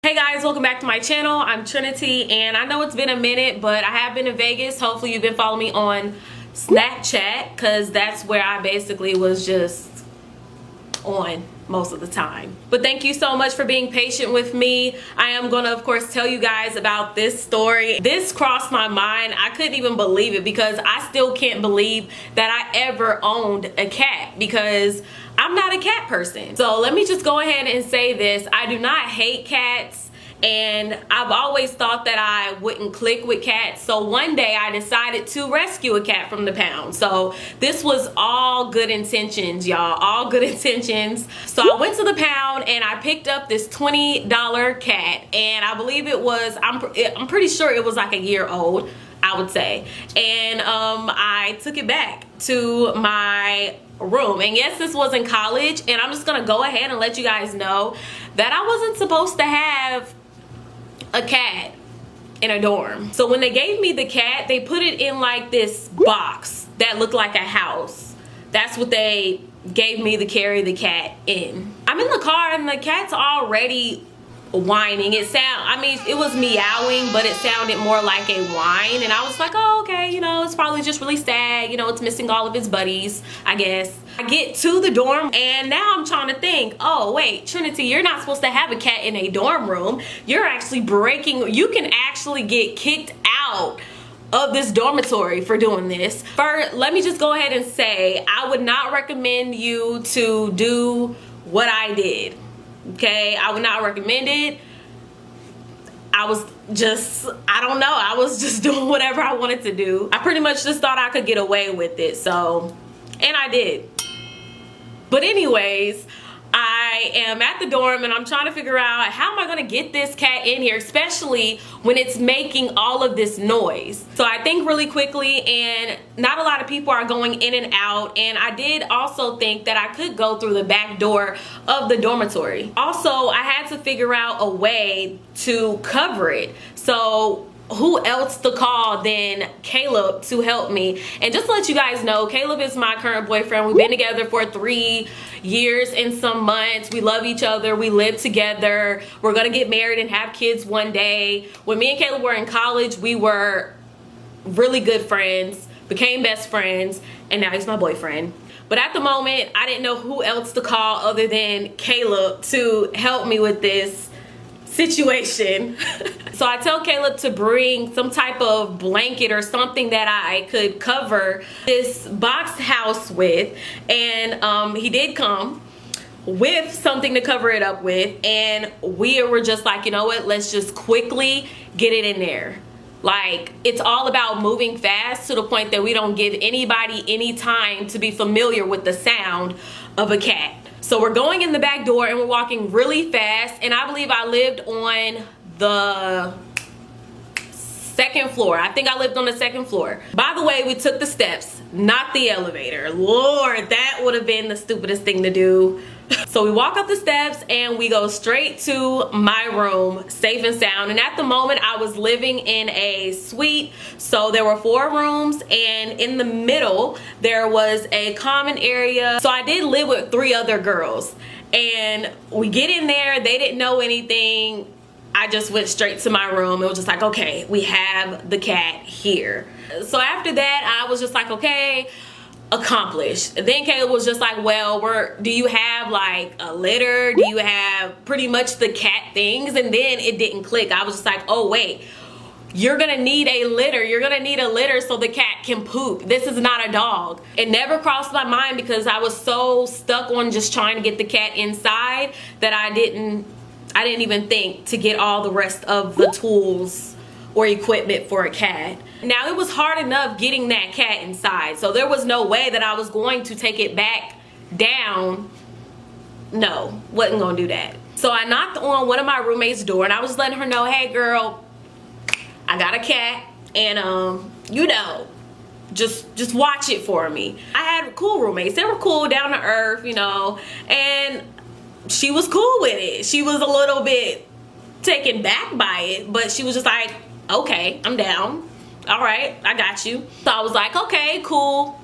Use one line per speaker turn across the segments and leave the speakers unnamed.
Hey guys, welcome back to my channel. I'm Trinity, and I know it's been a minute, but I have been in Vegas. Hopefully you've been following me on Snapchat, because that's where I basically was just on most of the time. But thank you so much for being patient with me. I am gonna, of course, tell you guys about this story. This crossed my mind. I couldn't even believe it, because I still can't believe that I ever owned a cat, because I'm not a cat person. So let me just go ahead and say this. I do not hate cats, and I've always thought that I wouldn't click with cats. So one day I decided to rescue a cat from the pound. So this was all good intentions, y'all, all good intentions. So I went to the pound and I picked up this $20 cat, and I believe it was, I'm pretty sure it was like a year old, I would say. And I took it back to my room. And yes, this was in college, and I'm just gonna go ahead and let you guys know that I wasn't supposed to have a cat in a dorm. So when they gave me the cat, they put it in like this box that looked like a house. That's what they gave me to carry the cat in. I'm in the car and the cat's already whining. It was meowing, but it sounded more like a whine, and I was like, oh, okay, you know, it's probably just really sad, you know, it's missing all of its buddies, I guess. I get to the dorm, and now I'm trying to think, oh wait, Trinity, you're not supposed to have a cat in a dorm room. You're actually you can actually get kicked out of this dormitory for doing this. First, let me just go ahead and say, I would not recommend you to do what I did. Okay, I would not recommend it. I was just doing whatever I wanted to do. I pretty much just thought I could get away with it, so, and I did. But anyways, I am at the dorm and I'm trying to figure out how am I gonna get this cat in here, especially when it's making all of this noise. So I think really quickly, and not a lot of people are going in and out, and I did also think that I could go through the back door of the dormitory. Also, I had to figure out a way to cover it. So who else to call than Caleb to help me? And just to let you guys know, Caleb is my current boyfriend. We've been together for 3 years and some months. We love each other. We live together. We're gonna get married and have kids one day. When me and Caleb were in college, we were really good friends, became best friends, and now he's my boyfriend. But at the moment, I didn't know who else to call other than Caleb to help me with this situation. So I tell Caleb to bring some type of blanket or something that I could cover this box house with, and he did come with something to cover it up with, and we were just like, you know what, let's just quickly get it in there. Like, it's all about moving fast to the point that we don't give anybody any time to be familiar with the sound of a cat. So we're going in the back door and we're walking really fast, and I believe I lived on the second floor. I think I lived on the second floor. By the way, we took the steps, not the elevator. Lord, that would have been the stupidest thing to do. So we walk up the steps and we go straight to my room, safe and sound. And at the moment, I was living in a suite, so there were 4 rooms, and in the middle there was a common area. So I did live with 3 other girls, and we get in there, they didn't know anything. I just went straight to my room. It was just like, okay, we have the cat here. So after that, I was just like, okay, accomplished. Then Caleb was just like, well, do you have like a litter? Do you have pretty much the cat things? And then it didn't click. I was just like, oh wait, you're gonna need a litter. You're gonna need a litter so the cat can poop. This is not a dog. It never crossed my mind, because I was so stuck on just trying to get the cat inside that I didn't even think to get all the rest of the tools or equipment for a cat. Now, it was hard enough getting that cat inside, so there was no way that I was going to take it back down. No, wasn't gonna do that. So I knocked on one of my roommates' door, and I was letting her know, hey girl, I got a cat, and you know, just watch it for me. I had cool roommates. They were cool, down to earth, you know, and she was cool with it. She was a little bit taken back by it, but she was just like, okay, I'm down. All right, I got you. So I was like, okay, cool.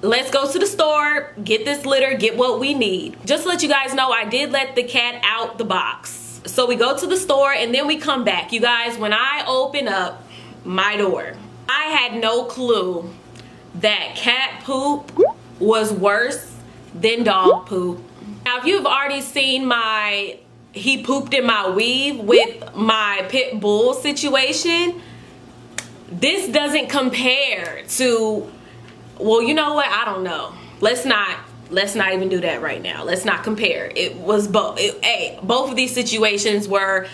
Let's go to the store, get this litter, get what we need. Just to let you guys know, I did let the cat out the box. So we go to the store and then we come back. You guys, when I open up my door, I had no clue that cat poop was worse than dog poop. Now, if you've already seen my he pooped in my weave with my pit bull situation, this doesn't compare to, well, you know what? I don't know. Let's not even do that right now. Let's not compare. It was both. Both of these situations were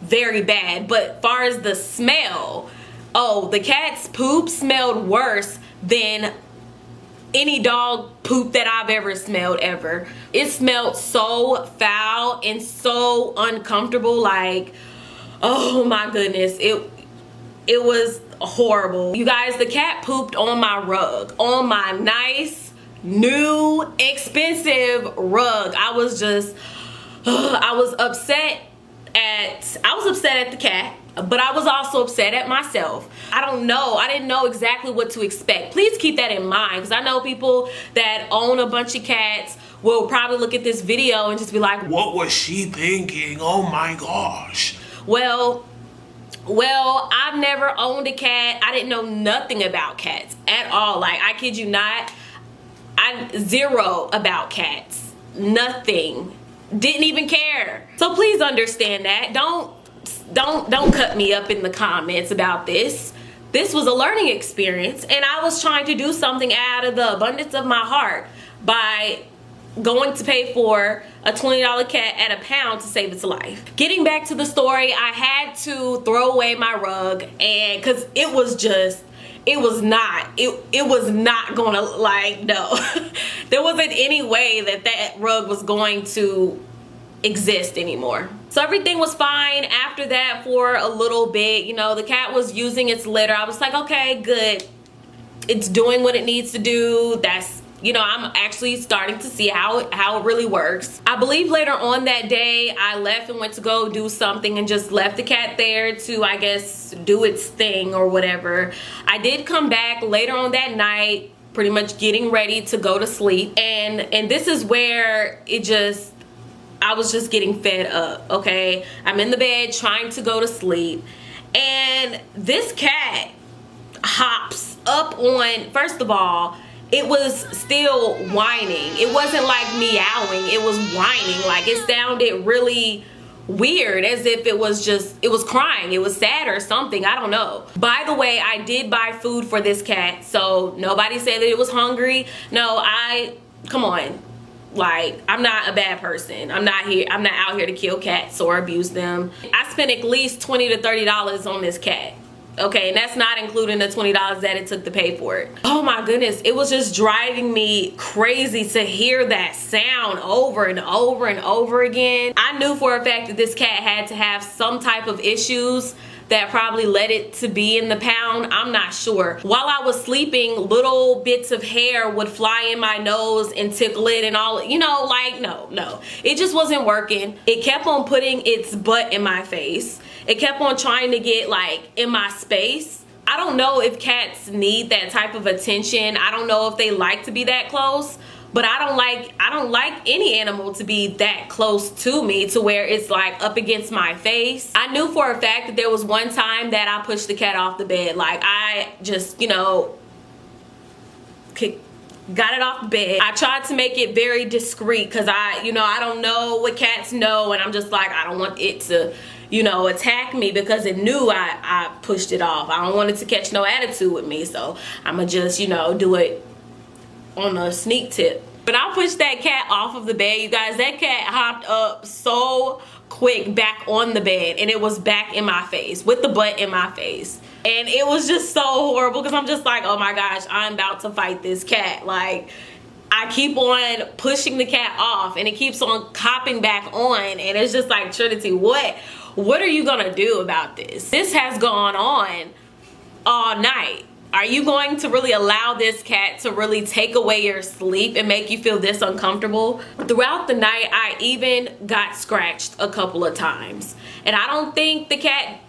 very bad. But far as the smell, oh, the cat's poop smelled worse than any dog poop that I've ever smelled ever. It smelled so foul and so uncomfortable. Like, oh my goodness, it was horrible. You guys, the cat pooped on my rug, on my nice, new, expensive rug. I was just, I was upset at the cat, but I was also upset at myself. I don't know. I didn't know exactly what to expect. Please keep that in mind, because I know people that own a bunch of cats will probably look at this video and just be like, what was she thinking? Oh my gosh. Well, I've never owned a cat. I didn't know nothing about cats at all. Like, I kid you not, zero about cats. Nothing. Didn't even care. So please understand that. Don't cut me up in the comments about this. This was a learning experience, and I was trying to do something out of the abundance of my heart by going to pay for a $20 cat at a pound to save its life. Getting back to the story, I had to throw away my rug, and because it was not gonna, like, no. There wasn't any way that rug was going to exist anymore. So everything was fine after that for a little bit. You know, the cat was using its litter. I was like, okay, good. It's doing what it needs to do. That's, you know, I'm actually starting to see how it really works. I believe later on that day, I left and went to go do something and just left the cat there to, I guess, do its thing or whatever. I did come back later on that night, pretty much getting ready to go to sleep. And this is where I was just getting fed up, okay? I'm in the bed trying to go to sleep, and this cat hops up on, first of all, it was still whining. It wasn't like meowing, it was whining. Like, it sounded really weird, as if it was crying, it was sad or something, I don't know. By the way, I did buy food for this cat, so nobody said that it was hungry. No, come on. Like, I'm not a bad person. I'm not out here to kill cats or abuse them. I spent at least $20 to $30 on this cat. Okay, and that's not including the $20 that it took to pay for it. Oh my goodness, it was just driving me crazy to hear that sound over and over and over again. I knew for a fact that this cat had to have some type of issues that probably led it to be in the pound. I'm not sure. While I was sleeping, little bits of hair would fly in my nose and tickle it and all, you know, like, no. It just wasn't working. It kept on putting its butt in my face. It kept on trying to get, like, in my space. I don't know if cats need that type of attention. I don't know if they like to be that close. But I don't like any animal to be that close to me to where it's like up against my face. I knew for a fact that there was one time that I pushed the cat off the bed. Like, I just, you know, got it off the bed. I tried to make it very discreet because I don't know what cats know, and I'm just like, I don't want it to, you know, attack me because it knew I pushed it off. I don't want it to catch no attitude with me, so I'ma just, you know, do it on a sneak tip. But I pushed that cat off of the bed, you guys. That cat hopped up so quick back on the bed, and it was back in my face with the butt in my face. And it was just so horrible because I'm just like, oh my gosh, I'm about to fight this cat. Like, I keep on pushing the cat off and it keeps on hopping back on, and it's just like, Trinity, what are you gonna do about this? This has gone on all night. Are you going to really allow this cat to really take away your sleep and make you feel this uncomfortable? Throughout the night, I even got scratched a couple of times. And I don't think the cat,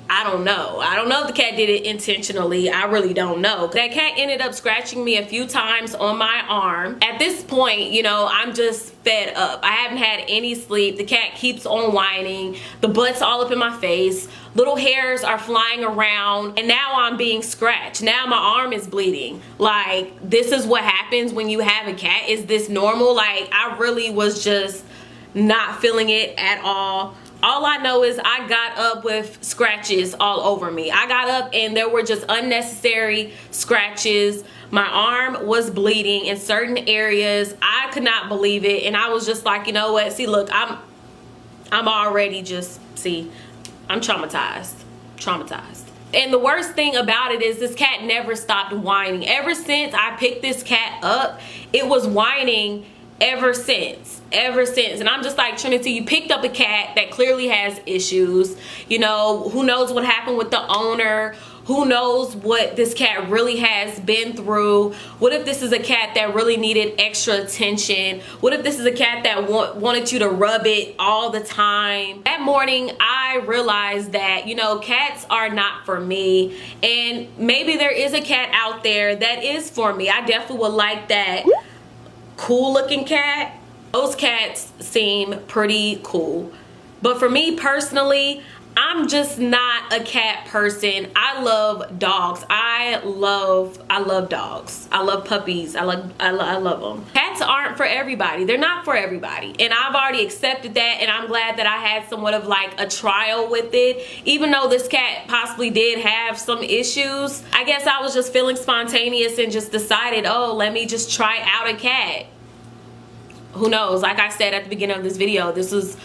I don't know. I don't know if the cat did it intentionally. I really don't know. That cat ended up scratching me a few times on my arm. At this point, you know, I'm just fed up. I haven't had any sleep. The cat keeps on whining. The butt's all up in my face. Little hairs are flying around, and now I'm being scratched. Now my arm is bleeding. Like, this is what happens when you have a cat. Is this normal? Like, I really was just not feeling it at all. All I know is I got up with scratches all over me. I got up and there were just unnecessary scratches. My arm was bleeding in certain areas. I could not believe it, and I was just like, you know what? See, look, I'm already just, see, I'm traumatized. And the worst thing about it is this cat never stopped whining. Ever since I picked this cat up, it was whining ever since. And I'm just like, Trinity, you picked up a cat that clearly has issues. You know, who knows what happened with the owner? Who knows what this cat really has been through? What if this is a cat that really needed extra attention? What if this is a cat that wanted you to rub it all the time? That morning, I realized that, you know, cats are not for me. And maybe there is a cat out there that is for me. I definitely would like that cool looking cat. Those cats seem pretty cool. But for me personally, I'm just not a cat person. I love dogs. I love dogs. I love puppies. I love them. Cats aren't for everybody. They're not for everybody. And I've already accepted that, and I'm glad that I had somewhat of like a trial with it. Even though this cat possibly did have some issues, I guess I was just feeling spontaneous and just decided, oh, let me just try out a cat. Who knows? Like I said at the beginning of this video, this was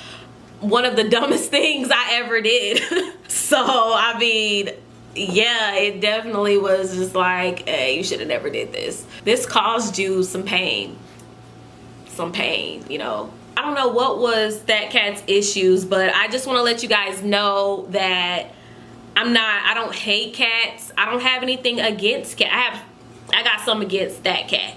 one of the dumbest things I ever did. So, I mean, yeah, it definitely was just like, hey, you should have never did this. This caused you some pain. Some pain, you know. I don't know what was that cat's issues, but I just want to let you guys know that I don't hate cats. I don't have anything against cats. I got some against that cat.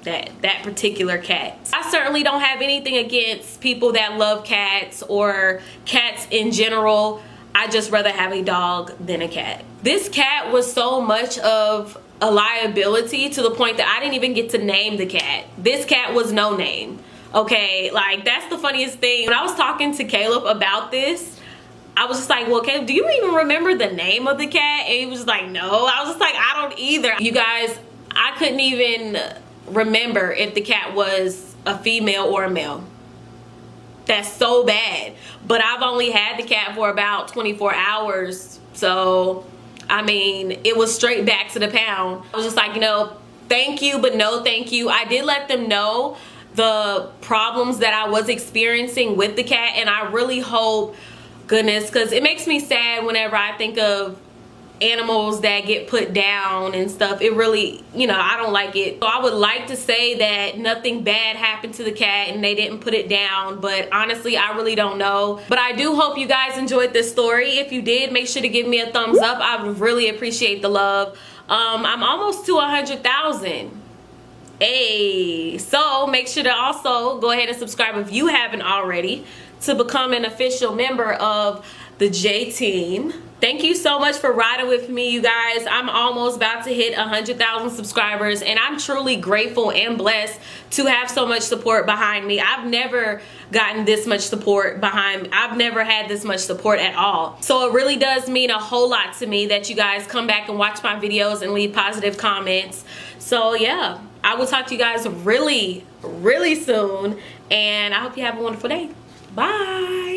That particular cat. I certainly don't have anything against people that love cats or cats in general. I just rather have a dog than a cat. This cat was so much of a liability to the point that I didn't even get to name the cat. This cat was no name. Okay, like that's the funniest thing. When I was talking to Caleb about this, I was just like, well, Caleb, do you even remember the name of the cat? And he was just like, no. I was just like, I don't either. You guys, I couldn't even remember if the cat was a female or a male. That's so bad. But I've only had the cat for about 24 hours. So, I mean, it was straight back to the pound. I was just like, you know, thank you, but no thank you. I did let them know the problems that I was experiencing with the cat. And I really hope, goodness, because it makes me sad whenever I think of animals that get put down and stuff. It really, you know, I don't like it. So I would like to say that nothing bad happened to the cat and they didn't put it down, but honestly I really don't know. But I do hope you guys enjoyed this story. If you did, make sure to give me a thumbs up. I would really appreciate the love. I'm almost to 100,000. Hey, so make sure to also go ahead and subscribe if you haven't already to become an official member of the J team. Thank you so much for riding with me, you guys. I'm almost about to hit 100,000 subscribers, and I'm truly grateful and blessed to have so much support behind me. I've never gotten this much support behind me. I've never had this much support at all. So it really does mean a whole lot to me that you guys come back and watch my videos and leave positive comments. So yeah, I will talk to you guys really, really soon, and I hope you have a wonderful day. Bye.